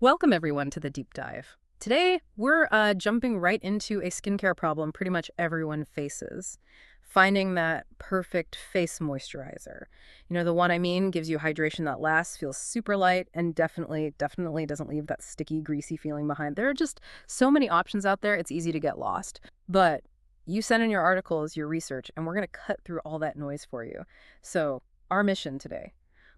Welcome, everyone, to the deep dive. Today, we're jumping right into a skincare problem pretty much everyone faces. Finding that perfect face moisturizer. You know, the one I mean gives you hydration that lasts, feels super light, and definitely doesn't leave that sticky, greasy feeling behind. There are just so many options out there, it's easy to get lost. But you sent in your articles, your research, and we're going to cut through all that noise for you. So, our mission today: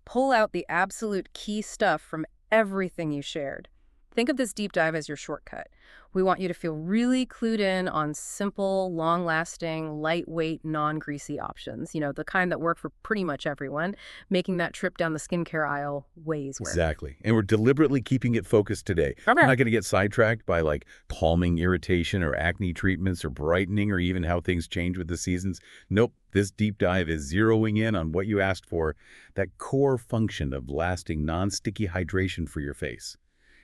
pull out the absolute key stuff from everything you shared. Think of this deep dive as your shortcut. We want you to feel really clued in on simple, long-lasting, lightweight, non-greasy options. You know, the kind that work for pretty much everyone, making that trip down the skincare aisle way easier. Exactly. And we're deliberately keeping it focused today. We're Okay. not going to get sidetracked by like calming irritation or acne treatments or brightening or even how things change with the seasons. Nope. This deep dive is zeroing in on what you asked for, that core function of lasting non-sticky hydration for your face.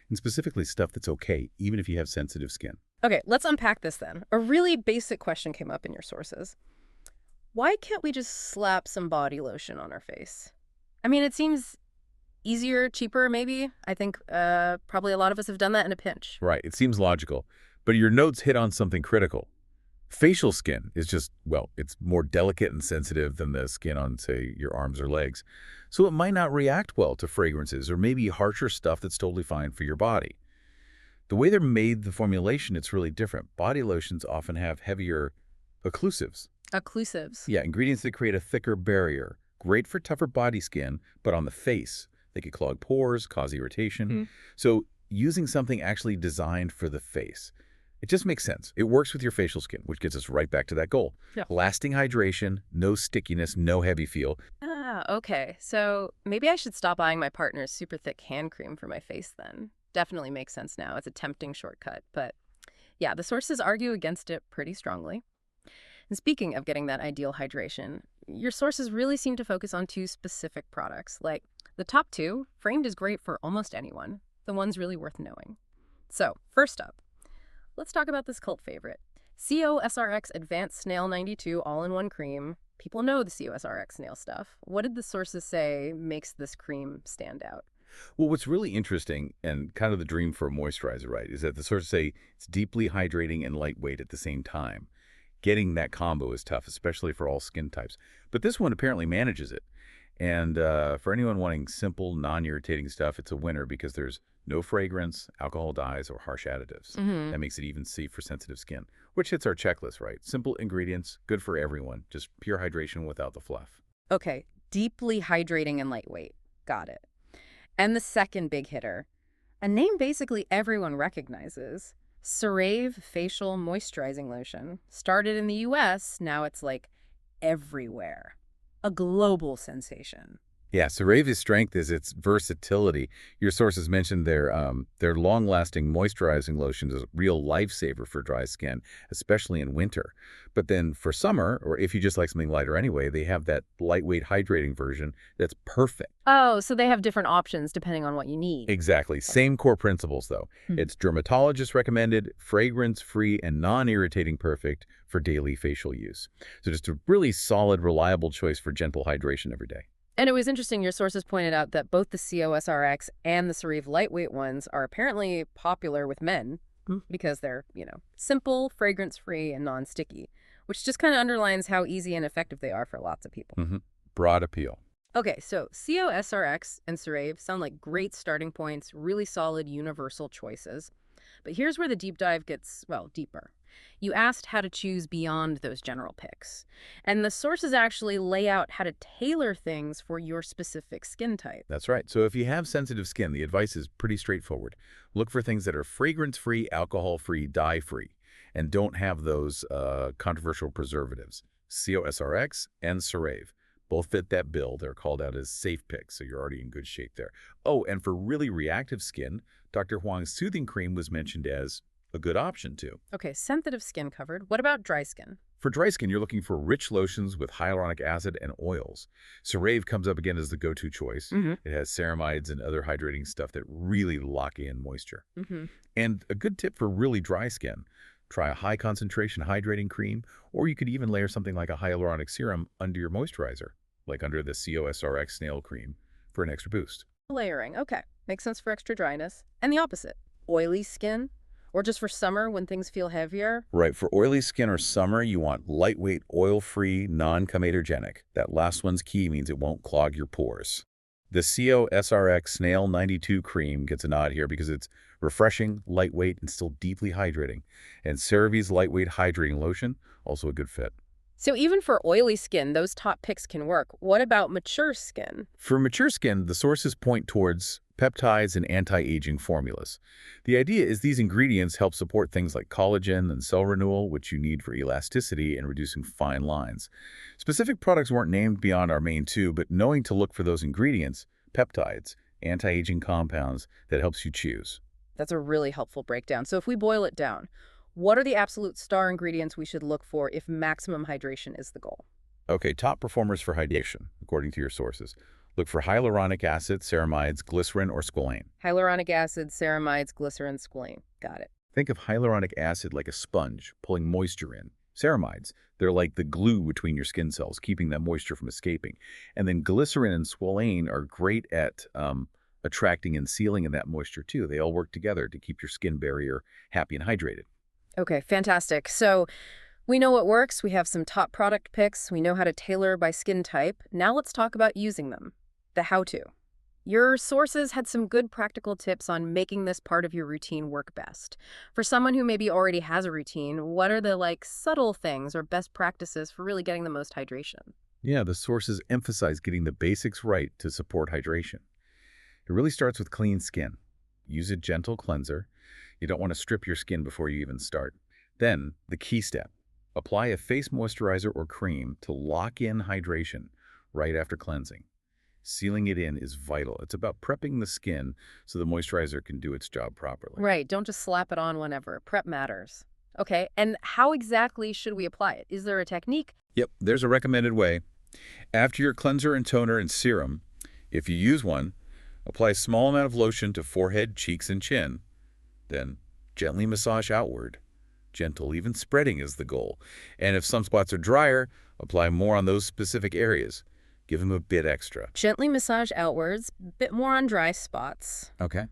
And specifically stuff that's okay, even if you have sensitive skin. Okay, let's unpack this then. A really basic question came up in your sources. Why can't we just slap some body lotion on our face? I mean, it seems easier, cheaper, maybe. I think probably a lot of us have done that in a pinch. Right. It seems logical. But your notes hit on something critical. Facial skin is just, well, it's more delicate and sensitive than the skin on, say, your arms or legs. So it might not react well to fragrances or maybe harsher stuff that's totally fine for your body. The way they're made, the formulation, it's really different. Body lotions often have heavier occlusives. Occlusives. Yeah, ingredients that create a thicker barrier. Great for tougher body skin, but on the face, they could clog pores, cause irritation. So using something actually designed for the face, it just makes sense. It works with your facial skin, which gets us right back to that goal. Yeah. Lasting hydration, no stickiness, no heavy feel. Okay. So maybe I should stop buying my partner's super thick hand cream for my face then. Definitely makes sense now. It's a tempting shortcut. But yeah, the sources argue against it pretty strongly. And speaking of getting that ideal hydration, your sources really seem to focus on two specific products. Like the top two, framed is great for almost anyone. The one's really worth knowing. So, first up, let's talk about this cult favorite. COSRX Advanced Snail 92 All-in-One Cream. People know the COSRX snail stuff. What did the sources say makes this cream stand out? Well, what's really interesting and kind of the dream for a moisturizer, right, is that the sources say it's deeply hydrating and lightweight at the same time. Getting that combo is tough, especially for all skin types. But this one apparently manages it. And for anyone wanting simple, non-irritating stuff, it's a winner because there's no fragrance, alcohol dyes, or harsh additives. That makes it even safe for sensitive skin, which hits our checklist, right? Simple ingredients, good for everyone, just pure hydration without the fluff. Okay, deeply hydrating and lightweight. Got it. And the second big hitter, a name basically everyone recognizes. CeraVe Facial Moisturizing Lotion. Started in the US, now it's like everywhere. A global sensation. Yeah, CeraVe's strength is its versatility. Your sources mentioned their long-lasting moisturizing lotion is a real lifesaver for dry skin, especially in winter. But then for summer, or if you just like something lighter anyway, they have that lightweight hydrating version that's perfect. Oh, so they have different options depending on what you need. Exactly. Same core principles, though. It's dermatologist recommended, fragrance-free, and non-irritating perfect for daily facial use. So just a really solid, reliable choice for gentle hydration every day. And it was interesting, your sources pointed out that both the COSRX and the CeraVe lightweight ones are apparently popular with men because they're, simple, fragrance-free, and non-sticky, which just kind of underlines how easy and effective they are for lots of people. Broad appeal. Okay, so COSRX and CeraVe sound like great starting points, really solid universal choices. But here's where the deep dive gets, well, deeper. You asked how to choose beyond those general picks. And the sources actually lay out how to tailor things for your specific skin type. That's right. So if you have sensitive skin, the advice is pretty straightforward. Look for things that are fragrance-free, alcohol-free, dye-free, and don't have those controversial preservatives. COSRX and CeraVe both fit that bill. They're called out as safe picks, so you're already in good shape there. Oh, and for really reactive skin, Dr. Huang's Soothing Cream was mentioned as a good option too. Okay, sensitive skin covered. What about dry skin? For dry skin, you're looking for rich lotions with hyaluronic acid and oils. CeraVe comes up again as the go-to choice. It has ceramides and other hydrating stuff that really lock in moisture. And a good tip for really dry skin, try a high-concentration hydrating cream, or you could even layer something like a hyaluronic serum under your moisturizer, like under the COSRX Snail Cream, for an extra boost. Layering, okay. makes sense for extra dryness. And the opposite, oily skin, or just for summer when things feel heavier. Right, for oily skin or summer, you want lightweight, oil-free, non-comedogenic. That last one's key, means it won't clog your pores. The COSRX Snail 92 cream gets a nod here because it's refreshing, lightweight, and still deeply hydrating. And CeraVe's lightweight hydrating lotion, also a good fit. So even for oily skin, those top picks can work. What about mature skin? For mature skin, the sources point towards peptides and anti-aging formulas. The idea is these ingredients help support things like collagen and cell renewal, which you need for elasticity and reducing fine lines. Specific products weren't named beyond our main two, but knowing to look for those ingredients, peptides, anti-aging compounds, that helps you choose. That's a really helpful breakdown. So if we boil it down, what are the absolute star ingredients we should look for if maximum hydration is the goal? Okay, top performers for hydration, according to your sources. Look for hyaluronic acid, ceramides, glycerin, or squalane. Hyaluronic acid, ceramides, glycerin, squalane. Got it. Think of hyaluronic acid like a sponge, pulling moisture in. Ceramides, they're like the glue between your skin cells, keeping that moisture from escaping. And then glycerin and squalane are great at attracting and sealing in that moisture too. They all work together to keep your skin barrier happy and hydrated. Okay, fantastic. So we know what works. We have some top product picks. We know how to tailor by skin type. Now let's talk about using them. The how-to. Your sources had some good practical tips on making this part of your routine work best. For someone who maybe already has a routine, what are the subtle things or best practices for really getting the most hydration? Yeah, the sources emphasize getting the basics right to support hydration. It really starts with clean skin. Use a gentle cleanser. You don't want to strip your skin before you even start. Then, the key step. Apply a face moisturizer or cream to lock in hydration right after cleansing. Sealing it in is vital. It's about prepping the skin so the moisturizer can do its job properly. Right, don't just slap it on whenever. Prep matters. Okay, and how exactly should we apply it? Is there a technique? Yep, there's a recommended way. After your cleanser and toner and serum, if you use one, apply a small amount of lotion to forehead, cheeks, and chin. Then gently massage outward. Gentle, even spreading is the goal. And if some spots are drier, apply more on those specific areas. Give them a bit extra. Gently massage outwards, bit more on dry spots. Okay.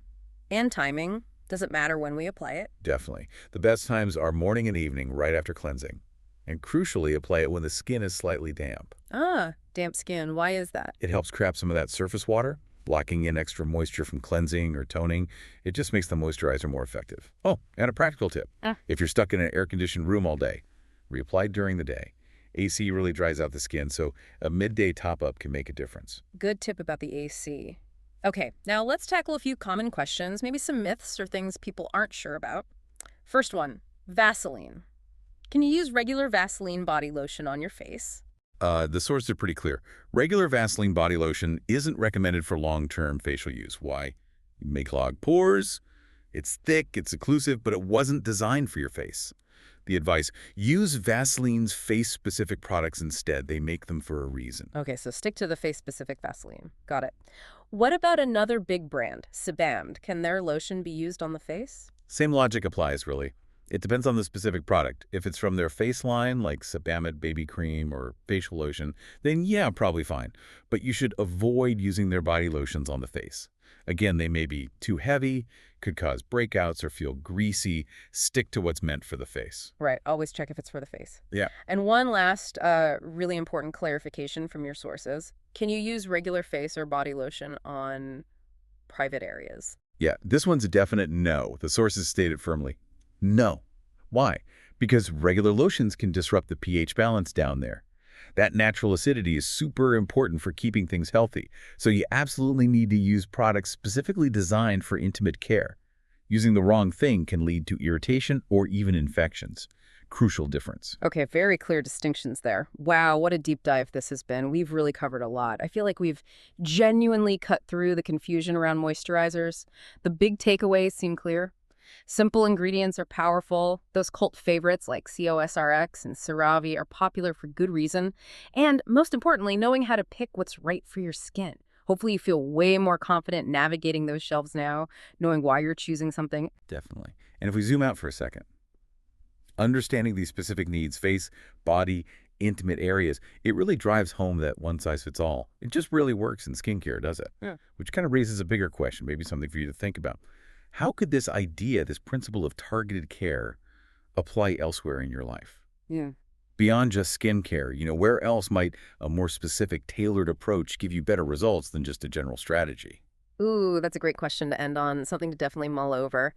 And timing. Does it matter when we apply it? Definitely. The best times are morning and evening right after cleansing. And crucially, apply it when the skin is slightly damp. Ah, damp skin. Why is that? It helps trap some of that surface water, blocking in extra moisture from cleansing or toning. It just makes the moisturizer more effective. Oh, and a practical tip. If you're stuck in an air-conditioned room all day, reapply during the day. AC really dries out the skin, so a midday top-up can make a difference. Good tip about the AC. Okay, now let's tackle a few common questions, maybe some myths or things people aren't sure about. First one, Vaseline. Can you use regular Vaseline body lotion on your face? The sources are pretty clear. Regular Vaseline body lotion isn't recommended for long-term facial use. Why? It may clog pores, it's thick, it's occlusive, but it wasn't designed for your face. The advice, use Vaseline's face-specific products instead. They make them for a reason. Okay, so stick to the face-specific Vaseline. Got it. What about another big brand, Sebamed? Can their lotion be used on the face? Same logic applies, really. It depends on the specific product. If it's from their face line, like Sebamed baby cream or facial lotion, then yeah, probably fine. But you should avoid using their body lotions on the face. Again, they may be too heavy, could cause breakouts or feel greasy. Stick to what's meant for the face. Right, always check if it's for the face. Yeah. And one last really important clarification from your sources. Can you use regular face or body lotion on private areas? Yeah, this one's a definite no. The sources state it firmly. No. Why? Because regular lotions can disrupt the pH balance down there. That natural acidity is super important for keeping things healthy, so you absolutely need to use products specifically designed for intimate care. Using the wrong thing can lead to irritation or even infections. Crucial difference. Okay, very clear distinctions there. Wow, what a deep dive this has been. We've really covered a lot. I feel like we've genuinely cut through the confusion around moisturizers. The big takeaways seem clear. Simple ingredients are powerful. Those cult favorites like COSRX and CeraVe are popular for good reason. And most importantly, knowing how to pick what's right for your skin. Hopefully you feel way more confident navigating those shelves now, knowing why you're choosing something. Definitely. And if we zoom out for a second, understanding these specific needs, face, body, intimate areas, it really drives home that one size fits all. It just really works in skincare, does it? Yeah. Which kind of raises a bigger question, maybe something for you to think about. How could this idea, this principle of targeted care, apply elsewhere in your life? Yeah. Beyond just skincare, where else might a more specific, tailored approach give you better results than just a general strategy? Ooh, that's a great question to end on, something to definitely mull over.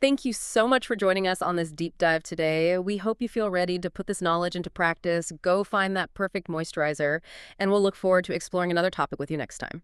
Thank you so much for joining us on this deep dive today. We hope you feel ready to put this knowledge into practice, go find that perfect moisturizer, and we'll look forward to exploring another topic with you next time.